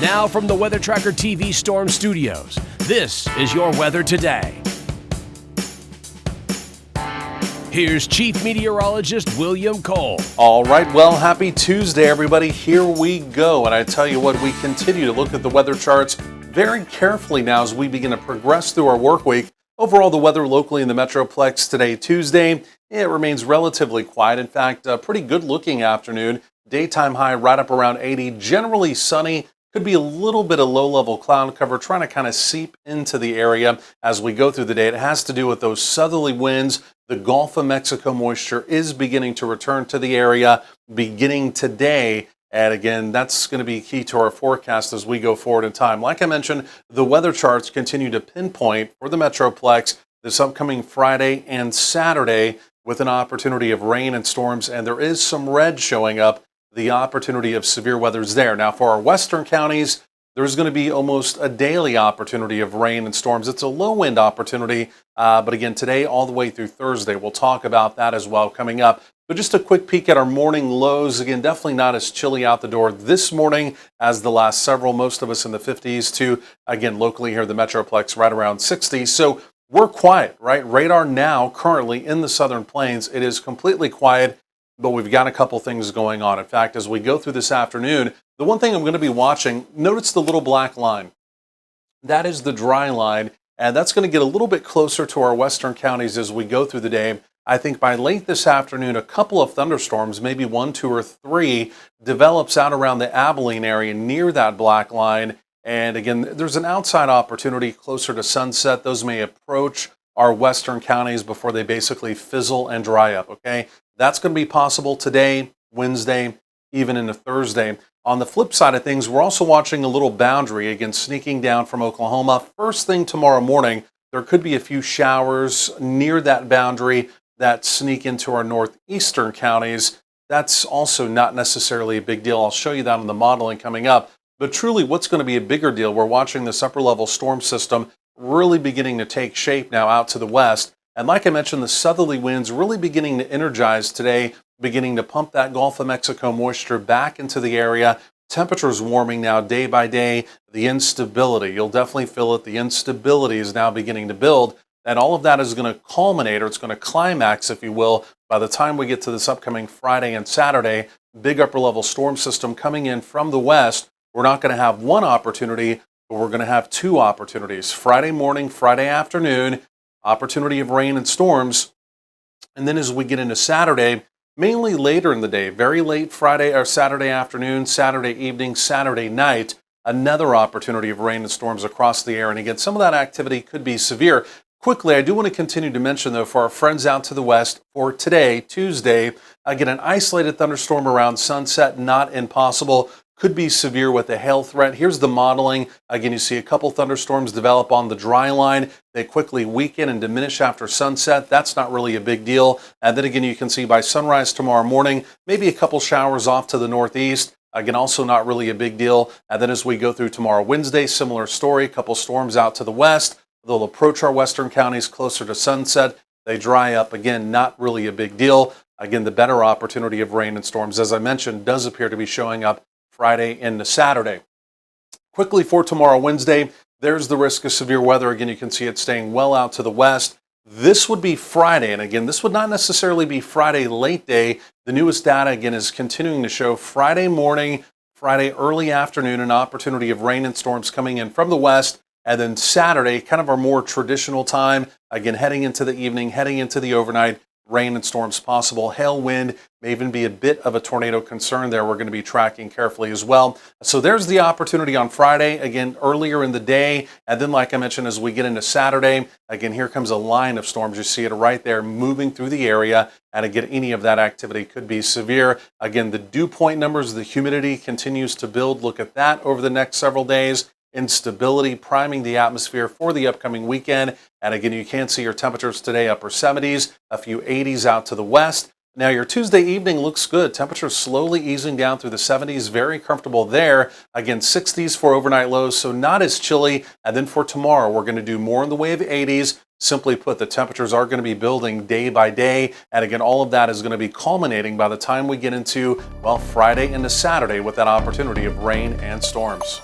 Now from the Weather Tracker TV Storm Studios, this is your weather today. Here's Chief Meteorologist William Cole. All right, well, happy Tuesday, everybody. Here we go. And I tell you what, we continue to look at the weather charts very carefully now as we begin to progress through our work week. Overall, the weather locally in the Metroplex today, Tuesday, it remains relatively quiet. In fact, a pretty good-looking afternoon. Daytime high right up around 80. Generally sunny. Could be a little bit of low-level cloud cover trying to kind of seep into the area as we go through the day. It has to do with those southerly winds. The Gulf of Mexico moisture is beginning to return to the area beginning today. And again, that's going to be key to our forecast as we go forward in time. Like I mentioned, the weather charts continue to pinpoint for the Metroplex this upcoming Friday and Saturday with an opportunity of rain and storms. And there is some red showing up. The opportunity of severe weather is there. Now, for our western counties, there's going to be almost a daily opportunity of rain and storms. It's a low-wind opportunity, but again, today all the way through Thursday. We'll talk about that as well coming up. But just a quick peek at our morning lows. Again, definitely not as chilly out the door this morning as the last several. Most of us in the 50s to, again, locally here in the Metroplex, right around 60. So we're quiet, right? Radar now currently in the southern plains. It is completely quiet. But we've got a couple things going on. In fact, as we go through this afternoon, the one thing I'm going to be watching, notice the little black line. That is the dry line, and that's going to get a little bit closer to our western counties as we go through the day. I think by late this afternoon, a couple of thunderstorms, maybe 1, 2, or 3, develops out around the Abilene area near that black line. And again, there's an outside opportunity closer to sunset. Those may approach our western counties before they basically fizzle and dry up, okay? That's going to be possible today, Wednesday, even into Thursday. On the flip side of things, we're also watching a little boundary, again, sneaking down from Oklahoma. First thing tomorrow morning, there could be a few showers near that boundary that sneak into our northeastern counties. That's also not necessarily a big deal. I'll show you that in the modeling coming up. But truly, what's going to be a bigger deal, we're watching this upper-level storm system really beginning to take shape now out to the west. And like I mentioned, the southerly winds really beginning to energize today, beginning to pump that Gulf of Mexico moisture back into the area. Temperatures warming now day by day. The instability, you'll definitely feel it. The instability is now beginning to build. And all of that is going to culminate, or it's going to climax, if you will, by the time we get to this upcoming Friday and Saturday. Big upper-level storm system coming in from the west. We're not going to have one opportunity, but we're going to have two opportunities. Friday morning, Friday afternoon, opportunity of rain and storms. And then as we get into Saturday, mainly later in the day, very late Friday or Saturday afternoon, Saturday evening, Saturday night, another opportunity of rain and storms across the air. And again, some of that activity could be severe. Quickly, I do want to continue to mention, though, for our friends out to the west, for today, Tuesday, again, an isolated thunderstorm around sunset, not impossible. Could be severe with a hail threat. Here's the modeling. Again, you see a couple thunderstorms develop on the dry line. They quickly weaken and diminish after sunset. That's not really a big deal. And then again, you can see by sunrise tomorrow morning, maybe a couple showers off to the northeast. Again, also not really a big deal. And then as we go through tomorrow, Wednesday, similar story. A couple storms out to the west. They'll approach our western counties closer to sunset. They dry up. Again, not really a big deal. Again, the better opportunity of rain and storms, as I mentioned, does appear to be showing up Friday into Saturday. Quickly for tomorrow, Wednesday, there's the risk of severe weather. Again, you can see it staying well out to the west. This would be Friday, and again, this would not necessarily be Friday late day. The newest data, again, is continuing to show Friday morning, Friday early afternoon, an opportunity of rain and storms coming in from the west, and then Saturday, kind of our more traditional time, again, heading into the evening, heading into the overnight, rain and storms possible. Hail, wind, may even be a bit of a tornado concern there. We're going to be tracking carefully as well. So there's the opportunity on Friday, again, earlier in the day. And then, like I mentioned, as we get into Saturday, again, here comes a line of storms. You see it right there moving through the area. And again, any of that activity could be severe. Again, the dew point numbers, the humidity continues to build. Look at that over the next several days. Instability priming the atmosphere for the upcoming weekend. And again, you can see your temperatures today, upper 70s, a few 80s out to the west. Now your Tuesday evening looks good. Temperatures slowly easing down through the 70s, very comfortable there. Again, 60s for overnight lows, so not as chilly. And then for tomorrow, we're going to do more in the way of 80s. Simply put, the temperatures are going to be building day by day. And again, all of that is going to be culminating by the time we get into, well, Friday into Saturday with that opportunity of rain and storms.